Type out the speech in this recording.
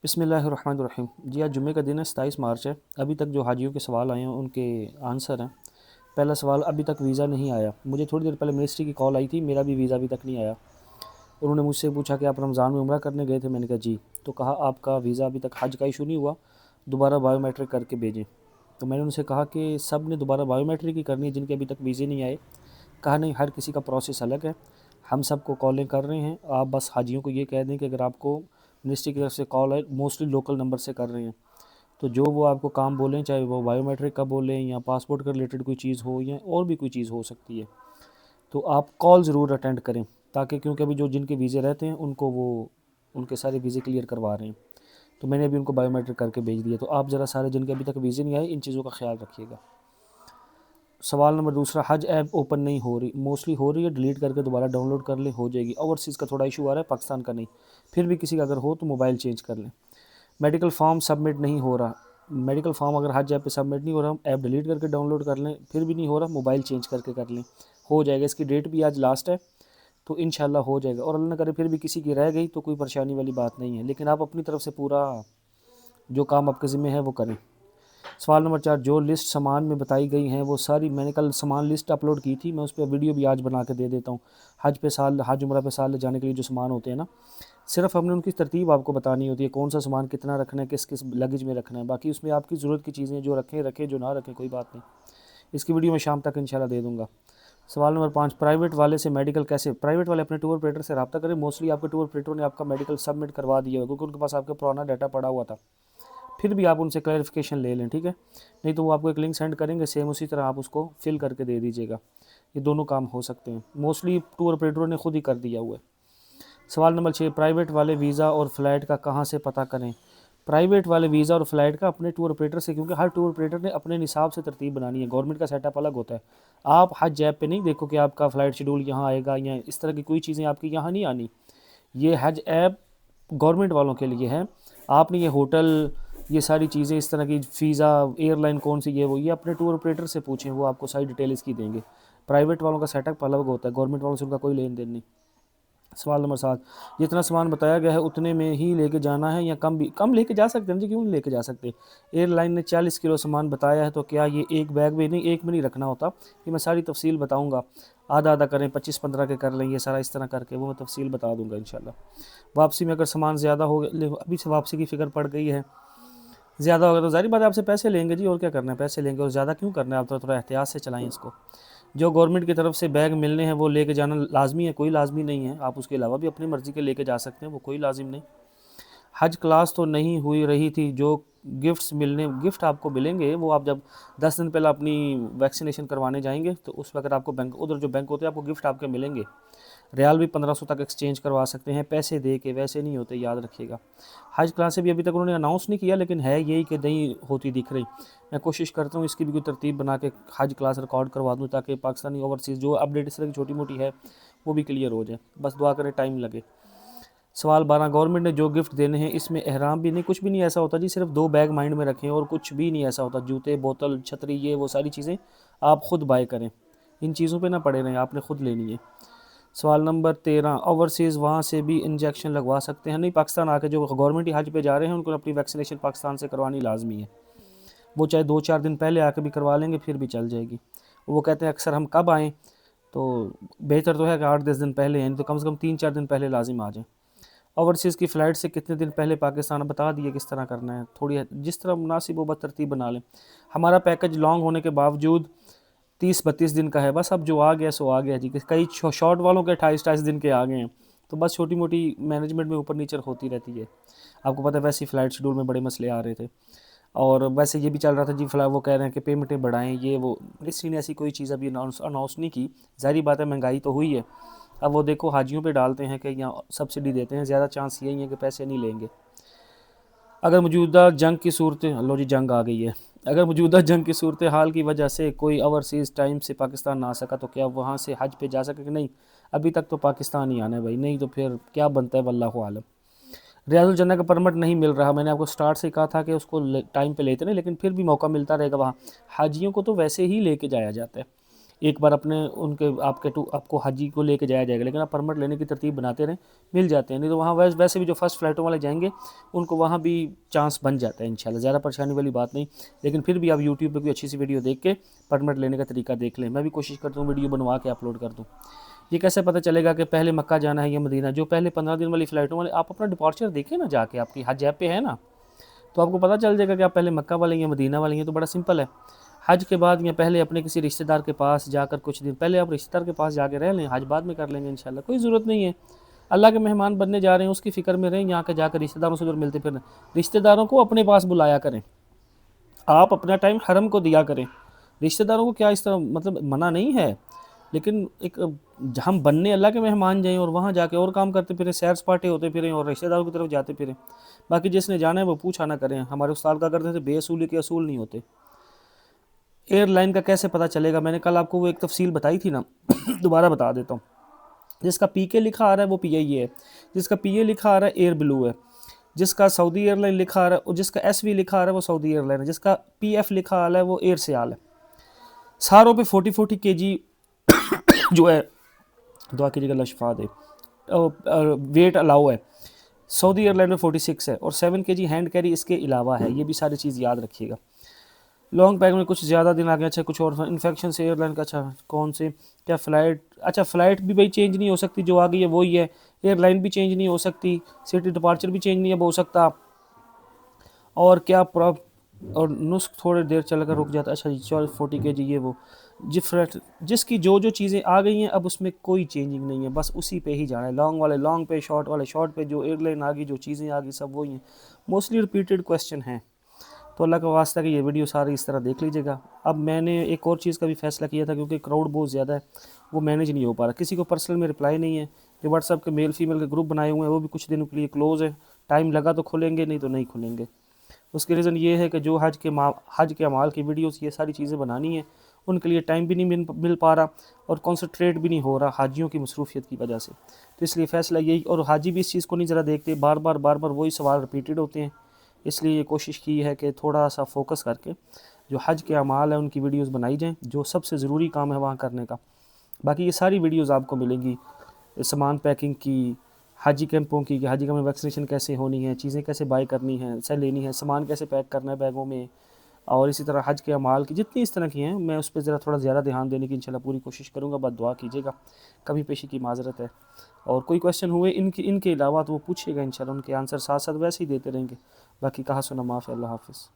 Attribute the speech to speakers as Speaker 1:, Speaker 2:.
Speaker 1: بسم اللہ الرحمن الرحیم۔ جی آج جمعے کا دن ہے، 27 مارچ ہے۔ ابھی تک جو حاجیوں کے سوال آئے ہیں ان کے آنسر ہیں۔ پہلا سوال، ابھی تک ویزا نہیں آیا۔ مجھے تھوڑی دیر پہلے منسٹری کی کال آئی تھی، میرا بھی ویزا ابھی تک نہیں آیا۔ انہوں نے مجھ سے پوچھا کہ آپ رمضان میں عمرہ کرنے گئے تھے، میں نے کہا جی۔ تو کہا آپ کا ویزا ابھی تک حج کا ایشو نہیں ہوا، دوبارہ بایو میٹرک کر کے بھیجیں۔ تو میں نے ان سے کہا کہ سب نے دوبارہ بایو میٹرک ہی کرنی ہے جن کے ابھی تک ویزے نہیں آئے؟ کہا نہیں، ہر کسی کا پروسیس الگ ہے، ہم سب کو کالیں کر رہے ہیں، آپ بس حاجیوں کو یہ کہہ دیں کہ اگر آپ کو منسٹری کی طرف سے کال ہے، موسٹلی لوکل نمبر سے کر رہے ہیں، تو جو وہ آپ کو کام بولیں، چاہے وہ بایو میٹرک کا بولیں یا پاسپورٹ کا ریلیٹڈ کوئی چیز ہو یا اور بھی کوئی چیز ہو سکتی ہے، تو آپ کال ضرور اٹینڈ کریں، تاکہ کیونکہ ابھی جو جن کے ویزے رہتے ہیں ان کو وہ ان کے سارے ویزے کلیئر کروا رہے ہیں۔ تو میں نے ابھی ان کو بایو میٹرک کر کے بھیج دیا، تو آپ ذرا سارے جن کے ابھی تک ویزے نہیں آئے ان چیزوں کا خیال رکھیے گا۔ سوال نمبر دوسرا، حج ایپ اوپن نہیں ہو رہی، موسٹلی ہو رہی ہے، ڈیلیٹ کر کے دوبارہ ڈاؤن لوڈ کر لیں، ہو جائے گی۔ اوورسیز کا تھوڑا ایشو آ رہا ہے، پاکستان کا نہیں، پھر بھی کسی کا اگر ہو تو موبائل چینج کر لیں۔ میڈیکل فارم سبمٹ نہیں ہو رہا، میڈیکل فارم اگر حج ایپ پہ سبمٹ نہیں ہو رہا، ایپ ڈیلیٹ کر کے ڈاؤن لوڈ کر لیں، پھر بھی نہیں ہو رہا، موبائل چینج کر کے کر لیں، ہو جائے گا۔ اس کی ڈیٹ بھی آج لاسٹ ہے، تو انشاءاللہ ہو جائے گا، اور اللہ نہ کرے پھر بھی کسی کی رہ گئی تو کوئی پریشانی والی بات نہیں ہے، لیکن آپ اپنی طرف سے پورا جو کام آپ کے ذمہ ہے وہ کریں۔ سوال نمبر 4، جو لسٹ سامان میں بتائی گئی ہیں وہ ساری، میں نے کل سامان لسٹ اپلوڈ کی تھی، میں اس پہ ویڈیو بھی آج بنا کے دے دیتا ہوں۔ حج عمرہ پہ سال لے جانے کے لیے جو سامان ہوتے ہیں نا، صرف ہم نے ان کی ترتیب آپ کو بتانی ہوتی ہے، کون سا سامان کتنا رکھنا ہے، کس کس لگیج میں رکھنا ہے، باقی اس میں آپ کی ضرورت کی چیزیں جو رکھیں جو نہ رکھیں کوئی بات نہیں۔ اس کی ویڈیو میں شام تک انشاءاللہ دے دوں گا۔ سوال نمبر 5، پرائیویٹ والے سے میڈیکل کیسے؟ پرائیویٹ والے اپنے ٹور آپریٹر سے رابطہ کریں، موسٹلی آپ کے ٹور آپریٹر نے آپ کا میڈیکل سبمٹ کروا دیا ہوگا، کیونکہ ان کے پاس آپ کا پرانا ڈیٹا پڑا ہوا تھا، پھر بھی آپ ان سے کلیریفیکیشن لے لیں، ٹھیک ہے؟ نہیں تو وہ آپ کو ایک لنک سینڈ کریں گے، سیم اسی طرح آپ اس کو فل کر کے دے دیجیے گا، یہ دونوں کام ہو سکتے ہیں، موسٹلی ٹور آپریٹروں نے خود ہی کر دیا ہوا ہے۔ سوال نمبر 6، پرائیویٹ والے ویزا اور فلائٹ کا کہاں سے پتہ کریں؟ پرائیویٹ والے ویزا اور فلائٹ کا اپنے ٹور آپریٹر سے، کیونکہ ہر ٹور آپریٹر نے اپنے نصاب سے ترتیب بنانی ہے، گورنمنٹ کا سیٹ اپ الگ ہوتا ہے۔ آپ حج ایپ پہ نہیں دیکھو کہ آپ کا فلائٹ شیڈول یہاں آئے گا یا اس طرح کی کوئی چیزیں آپ کی یہاں نہیں آنی، یہ حج ایپ گورنمنٹ والوں کے لیے ہے۔ آپ نے یہ ہوٹل، یہ ساری چیزیں اس طرح کی، فیزا، ایئر لائن کون سی، یہ اپنے ٹور آپریٹر سے پوچھیں، وہ آپ کو ساری ڈیٹیل اس کی دیں گے۔ پرائیویٹ والوں کا سیٹ اپ الگ ہوتا ہے، گورنمنٹ والوں سے ان کا کوئی لین دین نہیں۔ سوال نمبر 7، جتنا سامان بتایا گیا ہے اتنے میں ہی لے کے جانا ہے یا کم لے کے جا سکتے ہیں؟ جی کیوں نہیں لے کے جا سکتے؟ ایئر لائن نے 40 کلو سامان بتایا ہے، تو کیا یہ ایک بیگ میں نہیں، ایک میں نہیں رکھنا ہوتا؟ یہ میں ساری تفصیل بتاؤں گا، آدھا آدھا کریں، 25-15 کے کر لیں، یہ سارا اس طرح کر کے وہ میں تفصیل بتا دوں گا انشاءاللہ۔ واپسی میں اگر سامان زیادہ ہو گیا، ابھی سے واپسی کی فکر پڑ گئی ہے، زیادہ ہوگا تو ظاہر بات ہے آپ سے پیسے لیں گے جی، اور کیا کرنا ہے، پیسے لیں گے، اور زیادہ کیوں کرنا ہے، آپ تھوڑا احتیاط سے چلائیں اس کو۔ جو گورنمنٹ کی طرف سے بیگ ملنے ہیں وہ لے کے جانا لازمی ہے؟ کوئی لازمی نہیں ہے، آپ اس کے علاوہ بھی اپنی مرضی کے لے کے جا سکتے ہیں، وہ کوئی لازم نہیں۔ حج کلاس تو نہیں ہوئی رہی تھی، جو گفٹ آپ کو ملیں گے وہ آپ جب 10 دن پہلے اپنی ویکسینیشن کروانے جائیں گے تو اس وقت آپ کو ادھر جو بینک ہوتے ہیں آپ کو گفٹ آپ کے ملیں گے، ریال بھی 1500 تک ایکسچینج کروا سکتے ہیں پیسے دے کے، ویسے نہیں ہوتے، یاد رکھیے گا۔ حج کلاسیں بھی ابھی تک انہوں نے اناؤنس نہیں کیا، لیکن ہے یہی کہ نہیں ہوتی دکھ رہی۔ میں کوشش کرتا ہوں اس کی بھی کوئی ترتیب بنا کے حج کلاس ریکارڈ کروا دوں، تاکہ پاکستانی اوورسیز جو اپڈیٹ اس طرح کی چھوٹی موٹی ہے وہ بھی کلیئر ہو جائے، بس دعا کریں ٹائم لگے۔ سوال 12، گورنمنٹ نے جو گفٹ دینے ہیں اس میں احرام بھی نہیں، کچھ بھی نہیں ایسا ہوتا جی، صرف 2 بیگ مائنڈ میں رکھیں، اور کچھ بھی نہیں ایسا ہوتا، جوتے، بوتل، چھتری، یہ وہ ساری چیزیں آپ خود بائی کریں، ان چیزوں پہ نہ پڑے رہیں، آپ نے خود لینی ہے۔ سوال نمبر 13، اوورسیز وہاں سے بھی انجیکشن لگوا سکتے ہیں؟ نہیں، پاکستان آ کے جو گورنمنٹ حج پہ جا رہے ہیں ان کو اپنی ویکسینیشن پاکستان سے کروانی لازمی ہے، وہ چاہے 2-4 دن پہلے آ کے بھی کروا لیں گے پھر بھی چل جائے گی۔ وہ کہتے ہیں اکثر ہم کب آئیں، تو بہتر تو ہے کہ 8-10 دن پہلے ہیں، تو کم سے کم 3-4 دن پہلے لازم آ جائیں۔ اوورسیز کی فلائٹ سے کتنے دن پہلے پاکستان بتا دیے کس طرح کرنا ہے، تھوڑی جس طرح مناسب ہو بس ترتیب بنا لیں۔ ہمارا پیکج لانگ ہونے کے باوجود 30-32 دن کا ہے، بس اب جو آ گیا سو آ گیا جی، کئی شارٹ والوں کے 28-28 دن کے آ گئے ہیں، تو بس چھوٹی موٹی مینجمنٹ میں اوپر نیچے ہوتی رہتی ہے، آپ کو پتہ ہے ویسے ہی فلائٹ شیڈول میں بڑے مسئلے آ رہے تھے، اور ویسے یہ بھی چل رہا تھا جی وہ کہہ رہے ہیں کہ پیمنٹیں بڑھائیں، یہ وہ، منسٹری نے ایسی کوئی چیز ابھی اناؤنس نہیں کی، ظاہری بات ہے مہنگائی تو ہوئی ہے، اب وہ دیکھو حاجیوں پہ ڈالتے ہیں کہ یہاں سبسڈی دیتے ہیں، زیادہ چانس یہی ہے کہ پیسے نہیں لیں گے۔ اگر موجودہ جنگ کی لو جی جنگ آ گئی ہے، اگر موجودہ جنگ کی صورتحال کی وجہ سے کوئی اوورسیز ٹائم سے پاکستان نہ آ سکا تو کیا وہاں سے حج پہ جا سکے کہ نہیں؟ ابھی تک تو پاکستان ہی آنا ہے بھائی، نہیں تو پھر کیا بنتا ہے، واللہ عالم۔ ریاض الجنہ کا پرمٹ نہیں مل رہا، میں نے آپ کو سٹارٹ سے کہا تھا کہ اس کو ٹائم پہ لیتے ہیں، لیکن پھر بھی موقع ملتا رہے گا وہاں، حاجیوں کو تو ویسے ہی لے کے جایا جاتا ہے، ایک بار اپنے ان کے آپ کو حاجی کو لے کے جایا جائے گا، لیکن آپ پرمٹ لینے کی ترتیب بناتے رہیں، مل جاتے ہیں. نہیں تو وہاں ویسے بھی جو فرسٹ فلائٹوں والے جائیں گے ان کو وہاں بھی چانس بن جاتا ہے انشاءاللہ، زیادہ پریشانی والی بات نہیں. لیکن پھر بھی آپ یوٹیوب پہ کوئی اچھی سی ویڈیو دیکھ کے پرمٹ لینے کا طریقہ دیکھ لیں. میں بھی کوشش کرتا ہوں ویڈیو بنوا کے اپلوڈ کر دوں. یہ کیسے پتہ چلے گا کہ پہلے مکہ جانا ہے یا مدینہ؟ جو پہلے 15 دن والی فلائٹوں والے آپ اپنا ڈپارچر دیکھیں نا، جا کے آپ کی حج ایپ پہ ہے نا، تو آپ کو پتہ چل جائے گا کہ آپ پہلے مکہ والے یا مدینہ والے ہیں. تو بڑا سمپل ہے. حج کے بعد یا پہلے اپنے کسی رشتہ دار کے پاس جا کر کچھ دن پہلے آپ رشتہ دار کے پاس جا کے رہ لیں، حج بعد میں کر لیں گے انشاءاللہ، کوئی ضرورت نہیں ہے. اللہ کے مہمان بننے جا رہے ہیں اس کی فکر میں رہیں، یہاں کے جا کر رشتہ داروں سے ادھر ملتے پھرنا. رشتہ داروں کو اپنے پاس بلایا کریں، آپ اپنا ٹائم حرم کو دیا کریں. رشتہ داروں کو کیا اس طرح مطلب منع نہیں ہے، لیکن ایک ہم بننے اللہ کے مہمان جائیں اور وہاں جا کے اور کام کرتے پھریں، سیر سپاٹے ہوتے پھریں اور رشتہ داروں کی طرف جاتے پھریں. باقی جس نے جانا ہے وہ پوچھا نہ کریں. ہمارے استاد کا کرتے تھے بے اصولی کے اصول نہیں ہوتے. ایئر لائن کا کیسے پتہ چلے گا؟ میں نے کل آپ کو وہ ایک تفصیل بتائی تھی نا، دوبارہ بتا دیتا ہوں. جس کا پی کے لکھا آ رہا ہے وہ پی آئی اے ہے، جس کا پی اے لکھا آ رہا ہے ایئر بلو ہے، جس کا سعودی ایئر لائن لکھا آ رہا ہے اور جس کا ایس وی لکھا آ رہا ہے وہ سعودی ایئر لائن ہے، جس کا پی ایف لکھا آ رہا ہے وہ ایئر سیال ہے. ساروں پہ 40 کے جی جو ہے، دعا کیجیے گا اللہ شفا دے، ویٹ الاؤ ہے. سعودی ایئر لائن میں 46 ہے اور 7 کے جی ہینڈ کیری اس کے علاوہ ہے. یہ بھی ساری چیز یاد رکھیے گا. لانگ پیک میں کچھ زیادہ دن آ گیا. اچھا کچھ اور انفیکشن سے ایئر لائن کا، اچھا کون سے کیا فلائٹ؟ اچھا فلائٹ بھی بھائی چینج نہیں ہو سکتی، جو آ گئی ہے وہی ہے. ایئر لائن بھی چینج نہیں ہو سکتی، سٹی ڈپارچر بھی چینج نہیں اب ہو سکتا. اور کیا اور نسخ تھوڑے دیر چل کر رک جاتا. اچھا جی 40 کے جی یہ وہ جس کی جو چیزیں آ گئی ہیں اب اس میں کوئی چینجنگ نہیں ہے، بس اسی پہ ہی جانا ہے. لانگ والے لانگ پہ، شارٹ والے شارٹ پہ. جو ایئر لائن آ گئی، جو چیزیں آ گئی سب وہی ہیں. موسٹلی ریپیٹڈ کویسچن ہیں. تو اللہ کا واسطہ کہ یہ ویڈیو ساری اس طرح دیکھ لیجیے گا. اب میں نے ایک اور چیز کا بھی فیصلہ کیا تھا، کیونکہ کراؤڈ بہت زیادہ ہے، وہ مینیج نہیں ہو پا رہا. کسی کو پرسنل میں رپلائی نہیں ہے. جو واٹس ایپ کے میل فیمیل کے گروپ بنائے ہوئے ہیں وہ بھی کچھ دنوں کے لیے کلوز ہے. ٹائم لگا تو کھلیں گے، نہیں تو نہیں کھلیں گے. اس کی ریزن یہ ہے کہ جو حج کے اعمال کی ویڈیوز یہ ساری چیزیں بنانی ہیں، ان کے لیے ٹائم بھی نہیں مل پا رہا اور کنسنٹریٹ بھی نہیں ہو رہا حاجیوں کی مصروفیت کی وجہ سے. تو اس لیے فیصلہ یہی، اور حاجی بھی اس چیز کو نہیں ذرا دیکھتے، بار بار وہی سوال ریپیٹڈ ہوتے ہیں. اس لیے یہ کوشش کی ہے کہ تھوڑا سا فوکس کر کے جو حج کے اعمال ہیں ان کی ویڈیوز بنائی جائیں، جو سب سے ضروری کام ہے وہاں کرنے کا. باقی یہ ساری ویڈیوز آپ کو ملیں گی، سامان پیکنگ کی، حاجی کیمپوں کی، کہ حاجی کیمپ میں ویکسینیشن کیسے ہونی ہے، چیزیں کیسے بائی کرنی ہیں، سے لینی ہے، سامان کیسے پیک کرنا ہے بیگوں میں، اور اسی طرح حج کے اعمال کی جتنی اس طرح کی ہیں میں اس پہ تھوڑا زیادہ دھیان دینے کی انشاءاللہ پوری کوشش کروں گا. بس دعا کیجیے گا، کمی پیشی کی معذرت ہے. اور کوئی کویشچن ہوئے ان کے علاوہ تو وہ پوچھیے گا انشاءاللہ، ان کے آنسر ساتھ ساتھ ویسے ہی دیتے رہیں گے. باقی کہا سنا معاف ہے. اللہ حافظ.